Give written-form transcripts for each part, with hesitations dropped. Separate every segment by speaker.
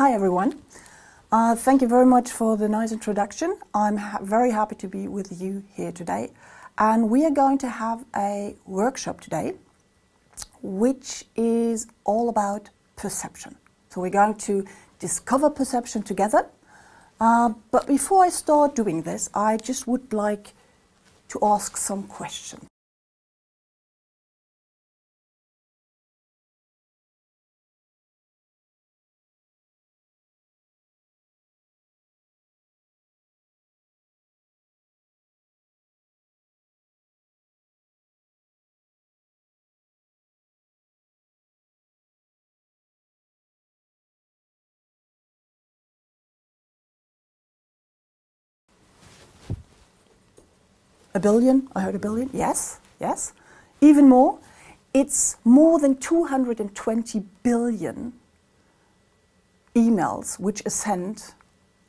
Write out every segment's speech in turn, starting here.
Speaker 1: Hi everyone. Thank you very much for the nice introduction. I'm very happy to be with you here today. And we are going to have a workshop today, which is all about perception. So we're going to discover perception together. But before I start doing this, I just would like to ask some questions. A billion? I heard a billion. Yes, yes. Even more. It's more than 220 billion emails which are sent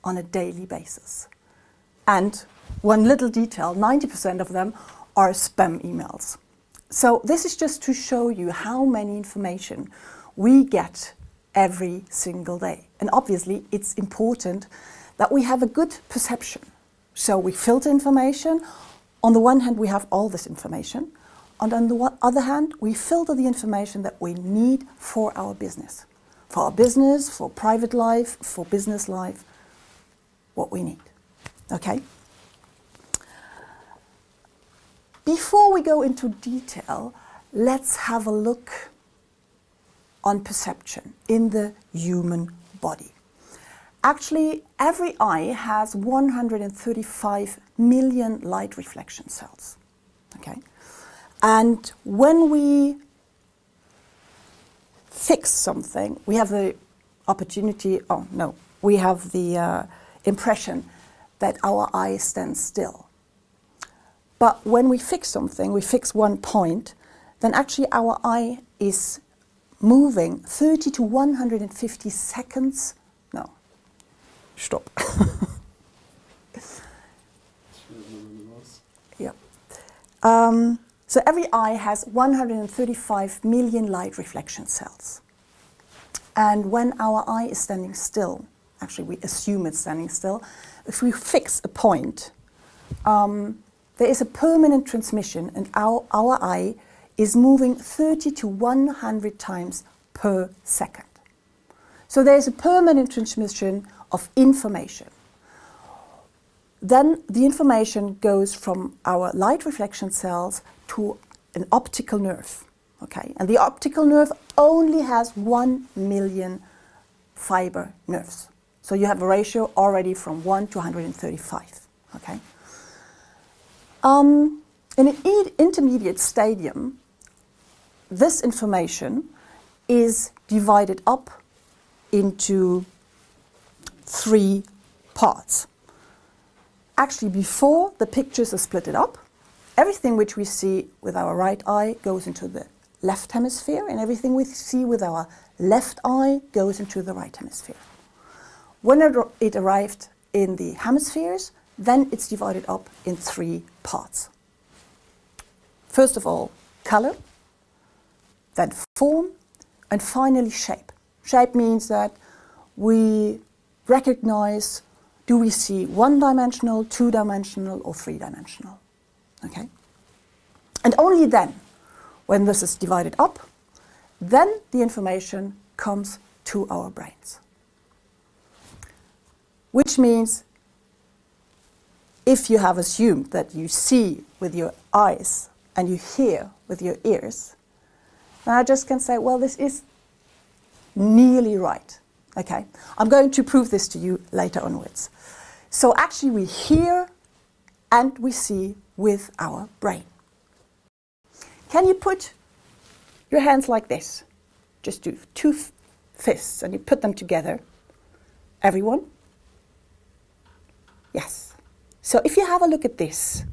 Speaker 1: on a daily basis. And one little detail, 90% of them are spam emails. So this is just to show you how many information we get every single day. And obviously it's important that we have a good perception. So we filter information. On the one hand, we have all this information, and on the other hand, we filter the information that we need for our business. For private life, for business life, what we need. Okay? Before we go into detail, let's have a look on perception in the human body. Actually, every eye has 135 million light reflection cells. Okay? And when we fix something, we have the opportunity, we have the impression that our eye stands still. But when we fix something, we fix one point, then actually our eye is moving 30 to 150 seconds. No. Stop. Yeah. So every eye has 135 million light reflection cells. And when our eye is standing still, actually we assume it's standing still, if we fix a point, there is a permanent transmission, and our eye is moving 30 to 100 times per second. So there is a permanent transmission of information. Then the information goes from our light reflection cells to an optical nerve. Okay? And the optical nerve only has 1 million fiber nerves. So you have a ratio already from 1 to 135. Okay? In an intermediate stadium, this information is divided up into 3 parts. Actually, before the pictures are split up, everything which we see with our right eye goes into the left hemisphere, and everything we see with our left eye goes into the right hemisphere. When it arrived in the hemispheres, then it's divided up in 3 parts. First of all, color, then form, and finally shape. Shape means that we recognize, do we see 1-dimensional, 2-dimensional, or 3-dimensional? Okay? And only then, when this is divided up, then the information comes to our brains. Which means, if you have assumed that you see with your eyes and you hear with your ears, then I just can say, well, this is nearly right. Okay, I'm going to prove this to you later onwards. So actually we hear and we see with our brain. Can you put your hands like this? Just do 2 fists and you put them together. Everyone? Yes. So if you have a look at this,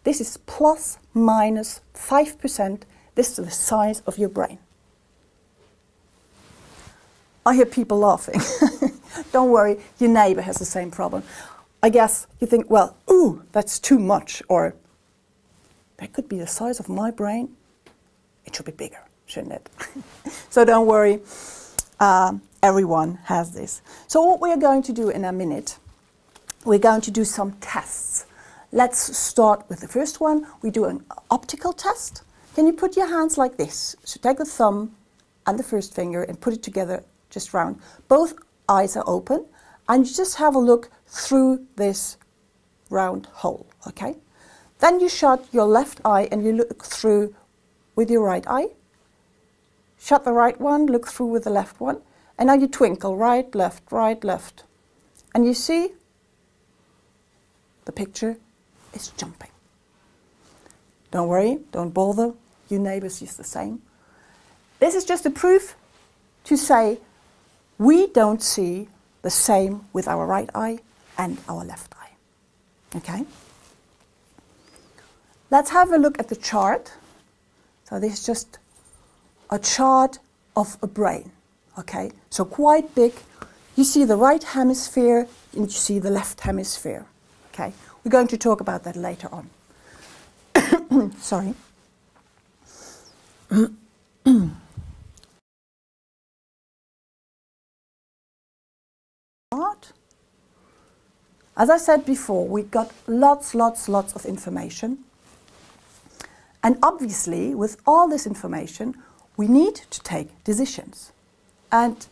Speaker 1: this is plus minus 5%. This is the size of your brain. I hear people laughing. Don't worry, your neighbor has the same problem. I guess you think, well, ooh, that's too much, or that could be the size of my brain. It should be bigger, shouldn't it? So don't worry, everyone has this. So what we are going to do in a minute, we're going to do some tests. Let's start with the first one. We do an optical test. Can you put your hands like this? So take the thumb and the first finger and put it together just round. Both eyes are open and you just have a look through this round hole, okay? Then you shut your left eye and you look through with your right eye. Shut the right one, look through with the left one. And now you twinkle, right, left. And you see the picture is jumping. Don't worry, don't bother. Your neighbors use the same. This is just a proof to say we don't see the same with our right eye and our left eye. Okay? Let's have a look at the chart. So this is just a chart of a brain. Okay? So quite big. You see the right hemisphere and you see the left hemisphere. Okay? We're going to talk about that later on. Sorry. As I said before, we got lots of information. And obviously, with all this information, we need to take decisions. And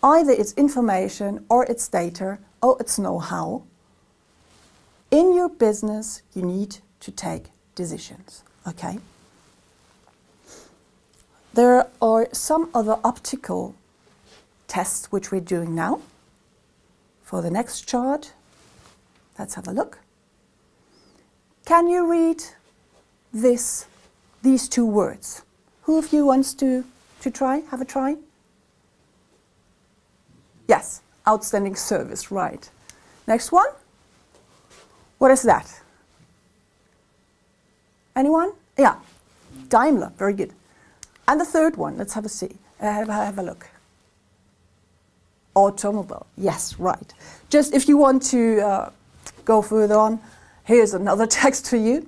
Speaker 1: either it's information, or it's data, or it's know-how. In your business, you need to take decisions, okay? There are some other optical tests which we're doing now. For the next chart, let's have a look. Can you read these two words? Who of you wants to try? Have a try? Yes, outstanding service, right. Next one. What is that? Anyone? Yeah, Daimler, very good. And the third one, let's have a see. Have a look. Automobile, yes, right. Just if you want to go further on, here's another text for you.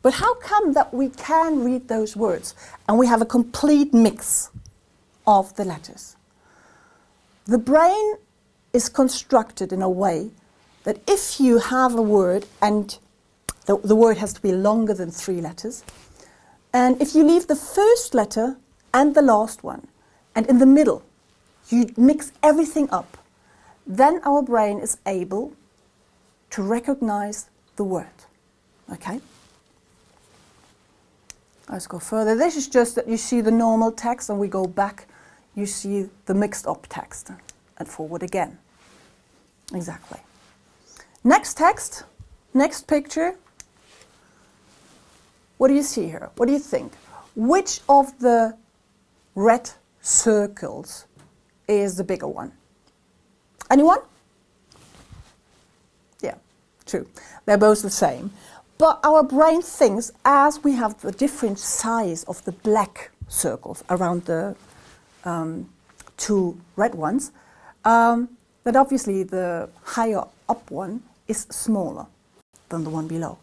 Speaker 1: But how come that we can read those words and we have a complete mix of the letters? The brain is constructed in a way that if you have a word and the word has to be longer than 3 letters, and if you leave the first letter and the last one, and in the middle, you mix everything up, then our brain is able to recognize the word. Okay? Let's go further. This is just that you see the normal text and we go back, you see the mixed up text and forward again. Exactly. Next text, next picture. What do you see here? What do you think? Which of the red circles is the bigger one? Anyone? Yeah, true. They're both the same. But our brain thinks, as we have the different size of the black circles around the 2 red ones, that obviously the higher up one is smaller than the one below.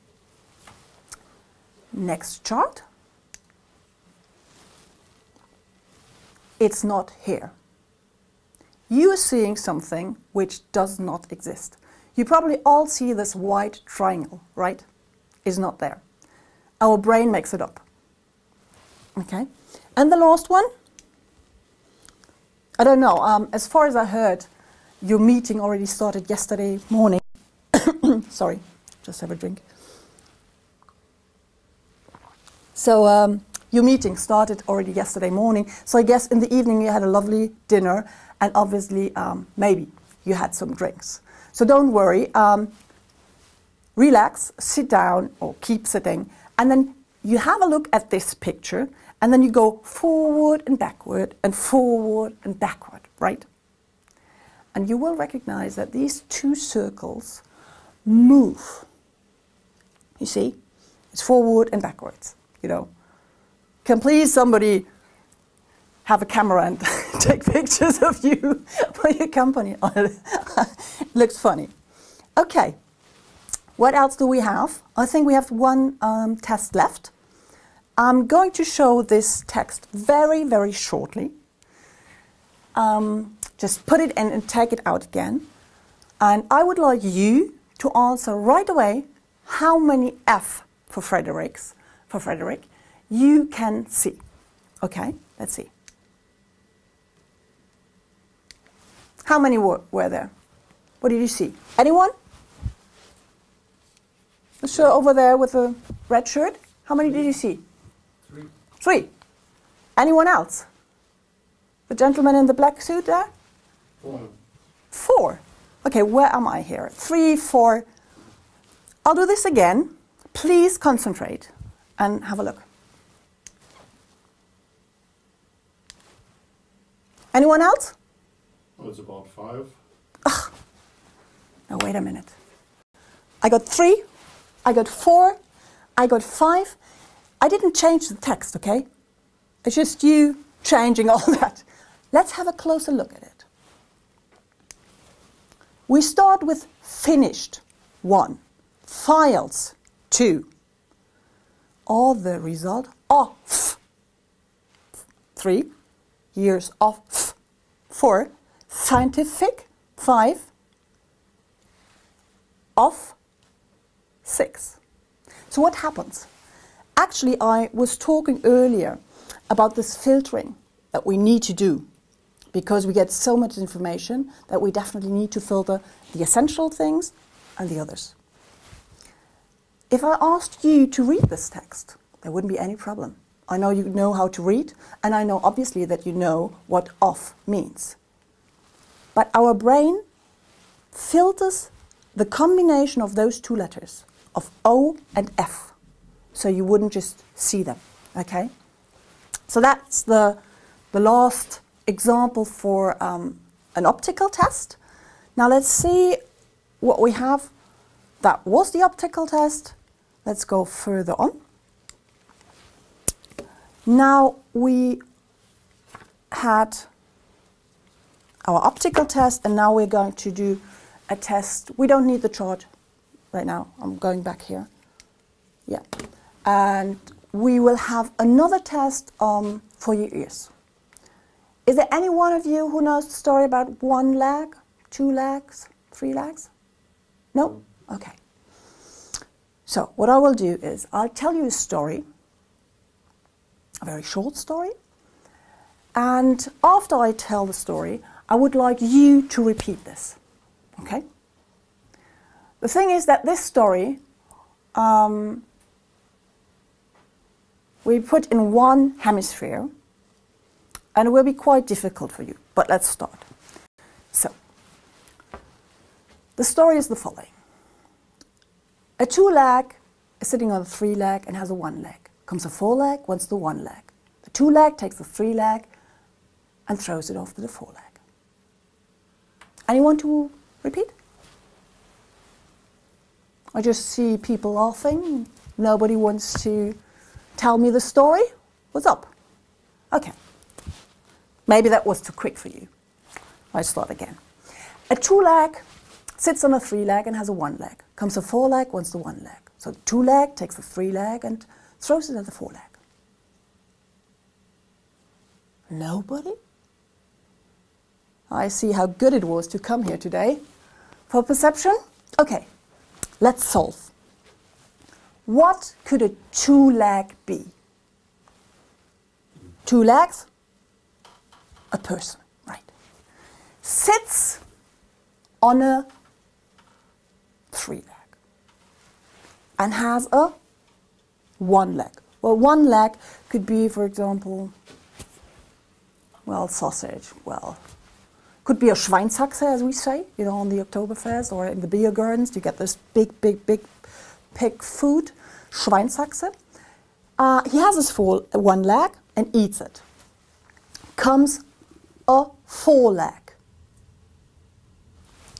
Speaker 1: Next chart. It's not here. You are seeing something which does not exist. You probably all see this white triangle, right? It's not there. Our brain makes it up. Okay? And the last one? I don't know. As far as I heard, your meeting already started yesterday morning. Sorry, just have a drink. So your meeting started already yesterday morning. So I guess in the evening you had a lovely dinner and obviously maybe you had some drinks. So don't worry. Relax, sit down or keep sitting, and then you have a look at this picture and then you go forward and backward, right? And you will recognize that these 2 circles move. You see? It's forward and backwards, you know. Can please somebody have a camera and take pictures of you for your company? Looks funny. Okay. What else do we have? I think we have one test left. I'm going to show this text very, very shortly. just put it in and take it out again. And I would like you to answer right away how many F for Frederick you can see. Okay, let's see. How many were there? What did you see? Anyone? The shirt over there with the red shirt. How many did you see?
Speaker 2: 3.
Speaker 1: 3. Anyone else? The gentleman in the black suit there?
Speaker 2: 4.
Speaker 1: 4. Okay, where am I here? 3, 4. I'll do this again. Please concentrate and have a look. Anyone else?
Speaker 2: Oh, it's about 5.
Speaker 1: Ugh. Now wait a minute. I got 3, I got 4, I got 5. I didn't change the text, okay? It's just you changing all that. Let's have a closer look at it. We start with finished, 1. Files, 2. Or the result of, 3. Years of, 4. Scientific, 5. Of, 6. So what happens? Actually, I was talking earlier about this filtering that we need to do because we get so much information that we definitely need to filter the essential things and the others. If I asked you to read this text, there wouldn't be any problem. I know you know how to read, and I know obviously that you know what of means. But our brain filters the combination of those 2 letters, of O and F, so you wouldn't just see them, okay? So that's the last example for an optical test. Now let's see what we have. That was the optical test. Let's go further on. Now we had our optical test, and now we're going to do a test. We don't need the chart right now. I'm going back here. Yeah. And we will have another test for your ears. Is there any one of you who knows the story about 1 leg, 2 legs, 3 legs? No? Okay. So what I will do is I'll tell you a story, a very short story, and after I tell the story, I would like you to repeat this, okay? The thing is that this story we put in 1 hemisphere, and it will be quite difficult for you, but let's start. So, the story is the following. A 2-leg is sitting on a 3-leg and has a 1 leg. Comes a 4-leg, wants the 1 leg. The 2-leg takes the 3-leg and throws it off to the 4-leg. Anyone to repeat? I just see people laughing. Nobody wants to tell me the story. What's up? Okay. Maybe that was too quick for you. I start again. A 2-leg sits on a 3-leg and has a 1 leg. Comes a 4-leg, wants the 1 leg. So the 2-leg takes the 3-leg and throws it at the 4-leg. Nobody? I see how good it was to come here today. For perception? Okay, let's solve. What could a 2-leg be? 2 legs? A person, right. Sits on a 3-leg and has a 1 leg. Well, 1 leg could be, for example, well, sausage, well, could be a Schweinshaxe, as we say, you know, on the Oktoberfest or in the beer gardens. You get this big pig food, Schweinshaxe. He has his 1 leg and eats it. Comes a 4-leg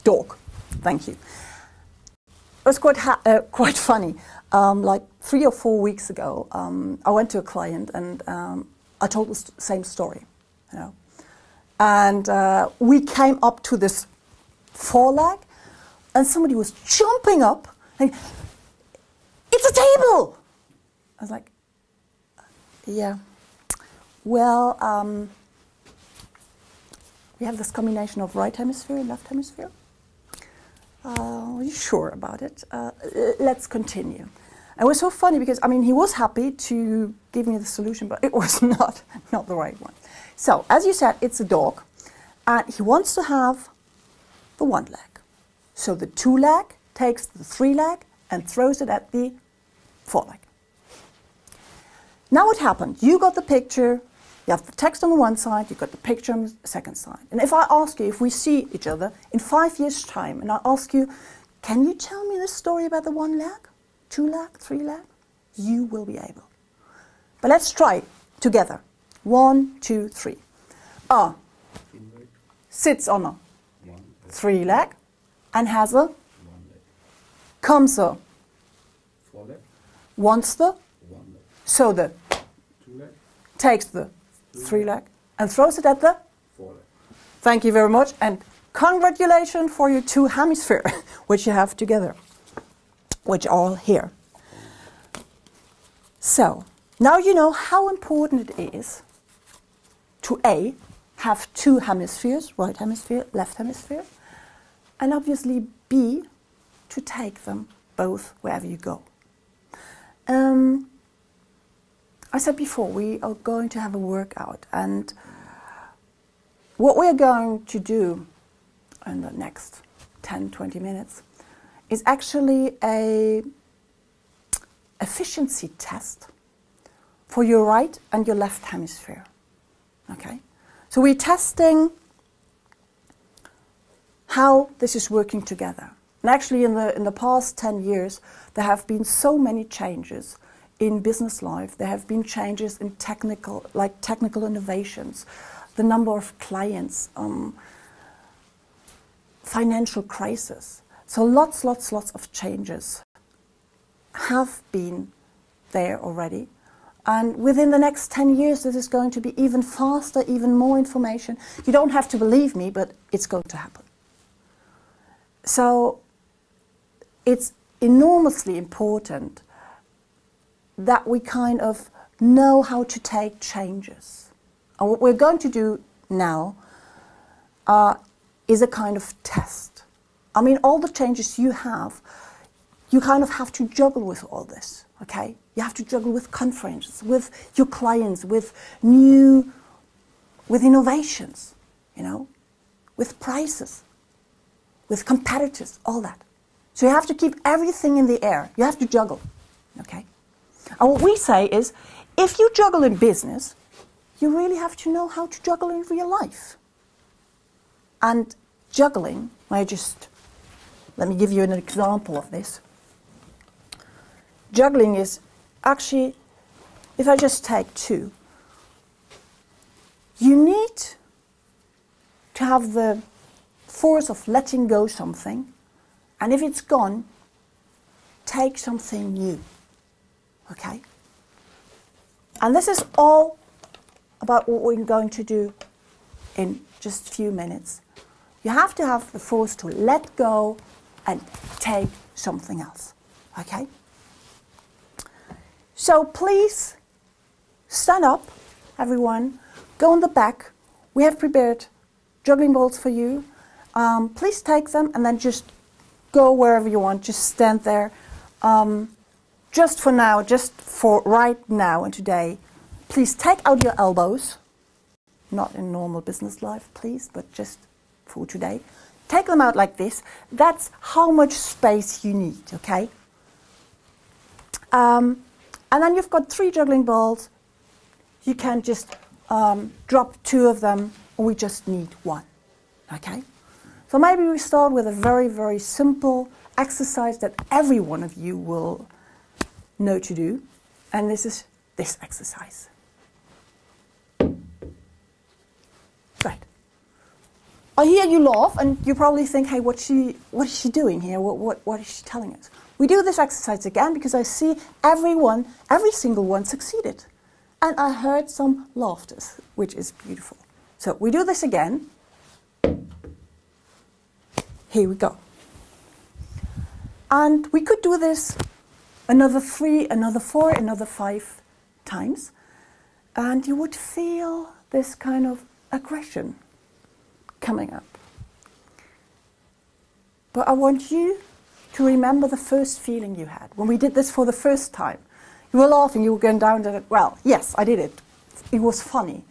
Speaker 1: dog. Thank you. It was quite funny. Like 3 or 4 weeks ago, I went to a client and I told the same story, you know. And we came up to this 4-leg, and somebody was jumping up and, "It's a table!" I was like, "Yeah, well, We have this combination of right hemisphere and left hemisphere. Are you sure about it? Let's continue. It was so funny because, I mean, he was happy to give me the solution, but it was not the right one. So, as you said, it's a dog, and he wants to have the one leg. So the 2 leg takes the 3 leg and throws it at the 4 leg. Now what happened? You got the picture, you have the text on the one side, you got the picture on the second side. And if I ask you, if we see each other in 5 years' time, and I ask you, can you tell me the story about the 1 leg, 2 leg, 3 leg? You will be able. But let's try together. 1, 2, 3. A sits on a 3 leg and has a comes a
Speaker 2: 4 leg,
Speaker 1: wants the
Speaker 2: 1 leg,
Speaker 1: so the
Speaker 2: 2 leg,
Speaker 1: takes the 3 leg and throws it at the
Speaker 2: 4 leg.
Speaker 1: Thank you very much, and congratulations for your 2 hemispheres which you have together, which are all here. So now you know how important it is to A, have 2 hemispheres, right hemisphere, left hemisphere, and obviously B, to take them both wherever you go. I said before, we are going to have a workout, and what we are going to do in the next 10-20 minutes is actually a efficiency test for your right and your left hemisphere. Okay? So we're testing how this is working together. And actually in the past 10 years, there have been so many changes in business life. There have been changes in technical innovations, the number of clients, financial crisis. So lots of changes have been there already. And within the next 10 years, this is going to be even faster, even more information. You don't have to believe me, but it's going to happen. So it's enormously important that we kind of know how to take changes. And what we're going to do now is a kind of test. I mean, all the changes you have, you kind of have to juggle with all this, okay? You have to juggle with conferences, with your clients, with innovations, you know, with prices, with competitors, all that. So you have to keep everything in the air. You have to juggle, okay? And what we say is, if you juggle in business, you really have to know how to juggle in real life. And juggling, let me give you an example of this. Juggling is actually, if I just take 2, you need to have the force of letting go something, and if it's gone, take something new, okay? And this is all about what we're going to do in just a few minutes. You have to have the force to let go and take something else, okay? So please stand up, everyone. Go in the back. We have prepared juggling balls for you. Please take them and then just go wherever you want. Just stand there. Just for now, just for right now and today, please take out your elbows. Not in normal business life, please, but just for today. Take them out like this. That's how much space you need, okay? And then you've got 3 juggling balls. You can just drop 2 of them, or we just need 1, okay? So maybe we start with a very, very simple exercise that every one of you will know to do, and this is this exercise. Right. I hear you laugh, and you probably think, hey, what is she doing here? What is she telling us? We do this exercise again because I see every single one succeeded. And I heard some laughter, which is beautiful. So we do this again. Here we go. And we could do this another 3, another 4, another 5 times. And you would feel this kind of aggression coming up. But I want you to remember the first feeling you had when we did this for the first time. You were laughing, you were going down to it. Well, yes, I did it. It was funny.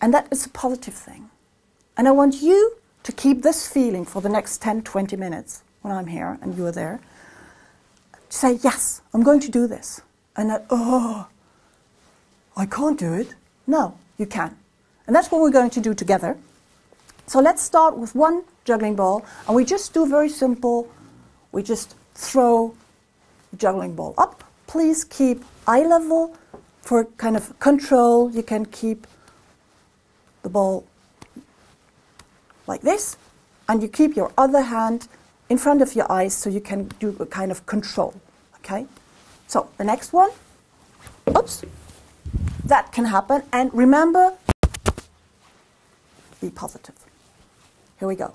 Speaker 1: And that is a positive thing. And I want you to keep this feeling for the next 10, 20 minutes when I'm here and you are there. Say, yes, I'm going to do this. And not, oh, I can't do it. No, you can. And that's what we're going to do together. So let's start with one juggling ball. And we just do very simple. We just throw the juggling ball up. Please keep eye level for kind of control. You can keep the ball like this. And you keep your other hand in front of your eyes so you can do a kind of control. Okay? So the next one. Oops. That can happen. And remember, be positive. Here we go.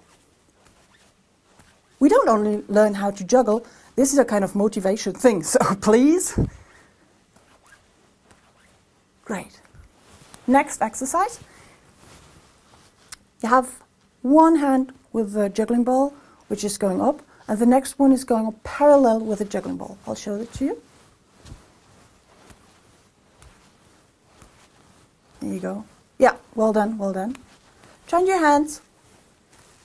Speaker 1: We don't only learn how to juggle. This is a kind of motivation thing. So please. Great. Next exercise. You have one hand with the juggling ball, which is going up, and the next one is going up parallel with the juggling ball. I'll show it to you. There you go. Yeah, well done, well done. Join your hands,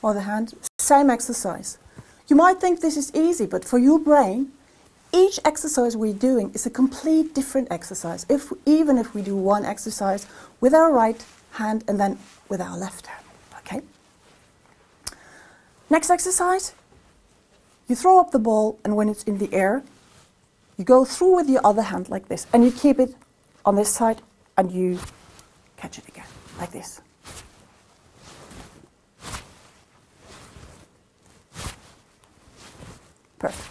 Speaker 1: other hand, same exercise. You might think this is easy, but for your brain, each exercise we're doing is a complete different exercise, even if we do one exercise with our right hand and then with our left hand. Okay? Next exercise, you throw up the ball, and when it's in the air, you go through with your other hand like this, and you keep it on this side, and you catch it again, like this. Perfect.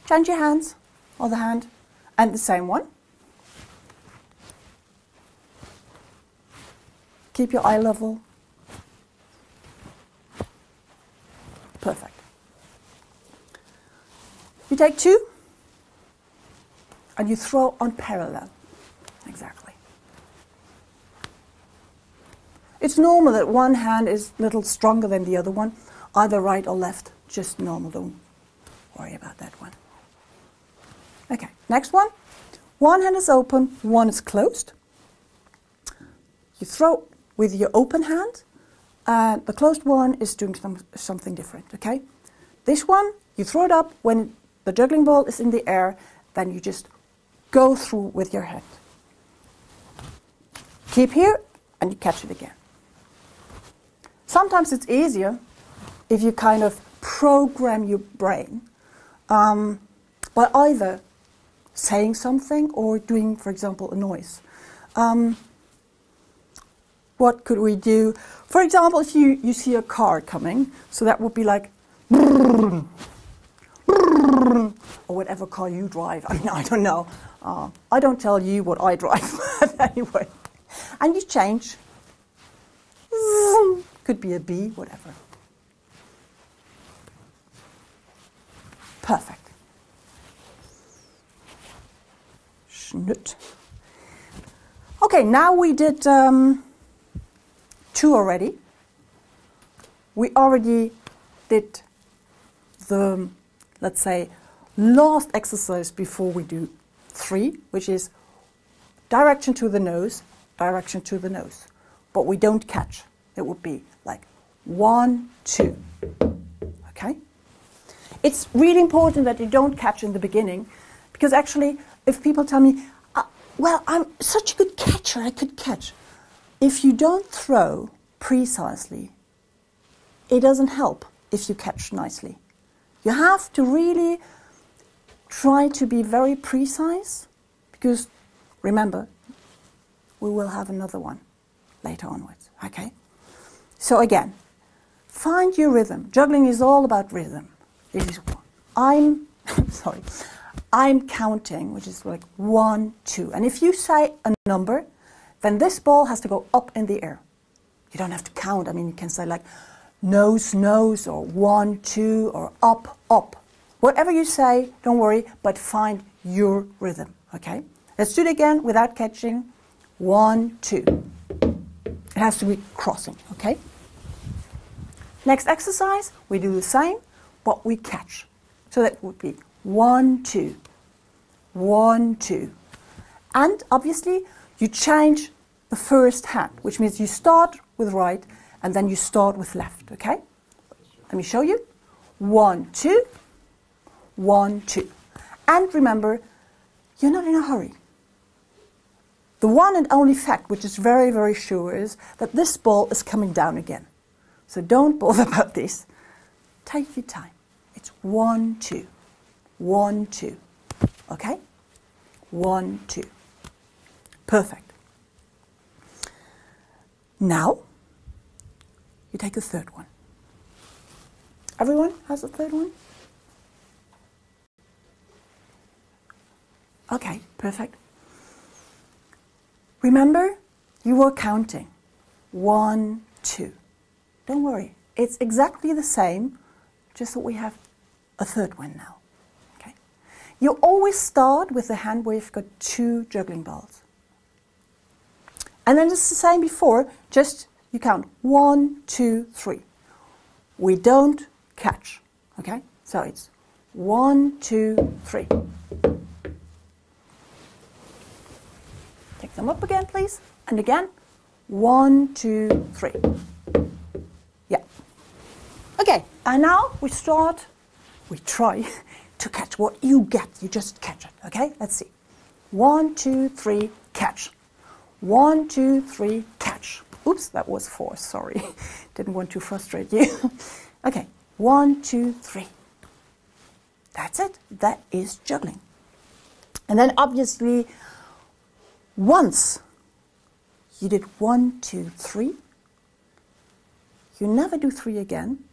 Speaker 1: Change your hands, other hand, and the same one. Keep your eye level. Perfect. You take two, and you throw on parallel. Exactly. It's normal that one hand is a little stronger than the other one, either right or left, just normal, don't worry about that one. Okay, next one. One hand is open, one is closed. You throw with your open hand, and the closed one is doing something different, okay? This one, you throw it up when the juggling ball is in the air, then you just go through with your hand. Keep here, and you catch it again. Sometimes it's easier if you kind of program your brain by either saying something or doing, for example, a noise. What could we do? For example, if you see a car coming, so that would be like brrrr, brrrr, or whatever car you drive. I mean, I don't know. I don't tell you what I drive, but anyway. And you change. Could be a bee, whatever. Perfect. Schnut. Okay, now we did two already. We already did the, let's say, last exercise before we do three, which is direction to the nose, direction to the nose. But we don't catch. It would be like 1, 2. Okay? It's really important that you don't catch in the beginning, because actually, if people tell me, well, I'm such a good catcher, I could catch. If you don't throw precisely, it doesn't help if you catch nicely. You have to really try to be very precise, because remember, we will have another one later onwards, okay? So again, find your rhythm. Juggling is all about rhythm. This is one. I'm counting, which is like 1, 2. And if you say a number, then this ball has to go up in the air. You don't have to count. I mean, you can say like nose, nose, or 1, 2, or up, up. Whatever you say, don't worry, but find your rhythm, okay? Let's do it again without catching. 1, 2. It has to be crossing, okay? Next exercise, we do the same, but we catch. So that would be 1, 2, 1, 2. And obviously, you change the first hand, which means you start with right and then you start with left, okay? Let me show you. 1, 2, 1, 2. And remember, you're not in a hurry. The one and only fact, which is very, very sure, is that this ball is coming down again. So don't bother about this. Take your time. It's 1, 2, 1, 2. Okay? 1, 2. Perfect. Now, you take a third one. Everyone has a third one? Okay, perfect. Remember, you were counting. 1, 2. Don't worry, it's exactly the same, just that we have a third one now. Okay? You always start with the hand where you've got 2 juggling balls. And then it's the same before, just you count 1, 2, 3. We don't catch, okay? So it's 1, 2, 3. Take them up again, please. And again, 1, 2, 3. Yeah. Okay, and now we try to catch what you get. You just catch it, okay? Let's see. 1, 2, 3, catch. 1, 2, 3, catch. Oops, that was 4, sorry. Didn't want to frustrate you. Okay, 1, 2, 3. That's it. That is juggling. And then obviously, once you did 1, 2, 3, you never do 3 again.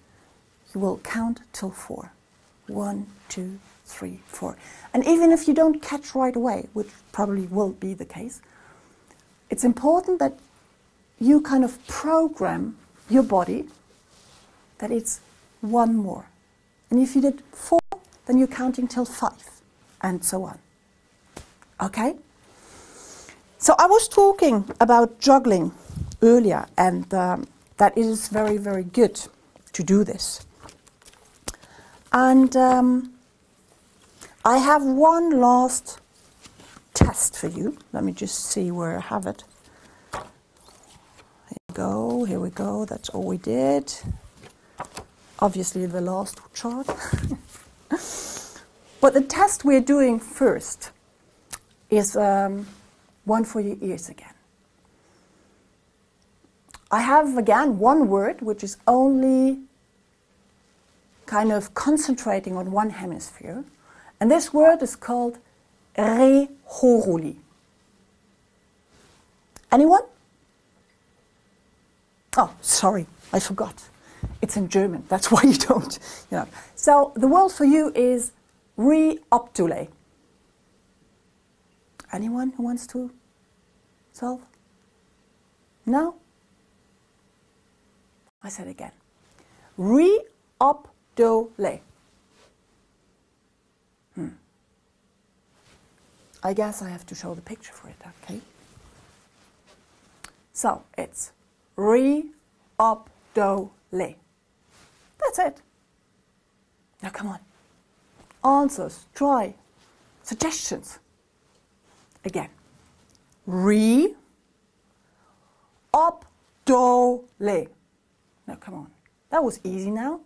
Speaker 1: You will count till 4. 1, 2, 3, 4. And even if you don't catch right away, which probably will be the case, it's important that you kind of program your body that it's 1 more. And if you did 4, then you're counting till 5, and so on. Okay? So I was talking about juggling earlier, and that it is very, very good to do this. And I have one last test for you. Let me just see where I have it. Here we go, that's all we did. Obviously the last chart. But the test we're doing first is one for your ears again. I have again one word which is only kind of concentrating on one hemisphere, and this word is called rehoruli. Anyone? Oh, sorry, I forgot. It's in German, that's why you don't. You know. So the word for you is reoptule. Anyone who wants to solve? No? I said again. Reoptule. I guess I have to show the picture for it, okay? So it's reoptole. That's it. Now come on. Answers, try, suggestions. Again. Reoptole. Now come on. That was easy now.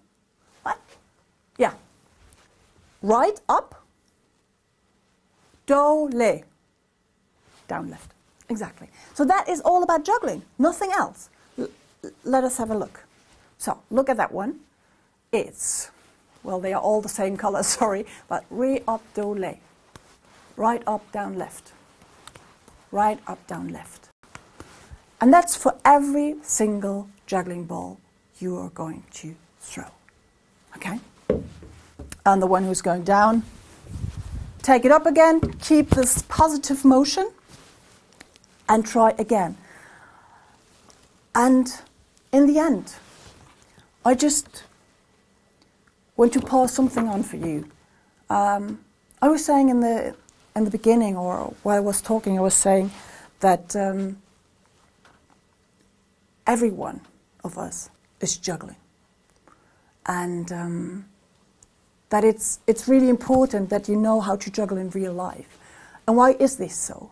Speaker 1: What? Yeah. Right up. Dole. Down left. Exactly. So that is all about juggling. Nothing else. Let us have a look. So look at that one. It's, well, they are all the same color, sorry, but reoptole. Right up, down, left. Right up, down, left. And that's for every single juggling ball you are going to throw. Okay? And the one who's going down, take it up again, keep this positive motion, and try again. And in the end, I just want to pass something on for you. I was saying in the beginning, or while I was talking, I was saying that every one of us is juggling. and that it's really important that you know how to juggle in real life. And why is this so?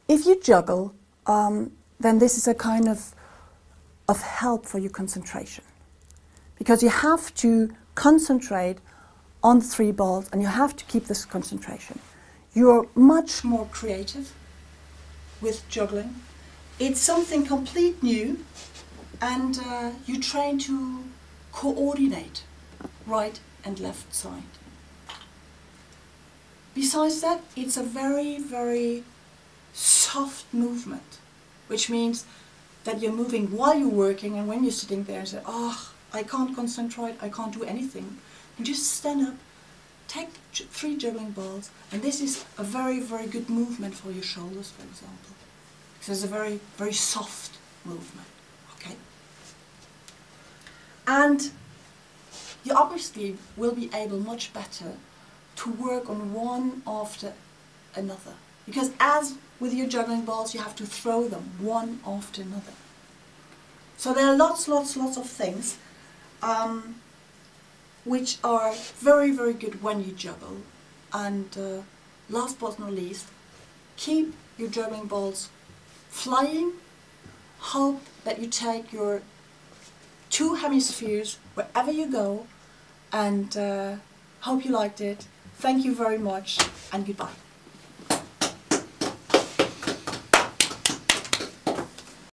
Speaker 1: If you juggle, then this is a kind of help for your concentration, because you have to concentrate on the 3 balls and you have to keep this concentration. You're much more creative with juggling. It's something complete new, and you train to coordinate right and left side. Besides that, it's a very, very soft movement, which means that you're moving while you're working, and when you're sitting there and say, oh, I can't concentrate, I can't do anything, and just stand up, take 3 juggling balls, and this is a very, very good movement for your shoulders, for example. So it's a very, very soft movement, okay? And you obviously will be able much better to work on one after another. Because as with your juggling balls, you have to throw them one after another. So there are lots of things which are very, very good when you juggle. And last but not least, keep your juggling balls flying. Hope that you take your 2 hemispheres wherever you go, and hope you liked it. Thank you very much, and goodbye.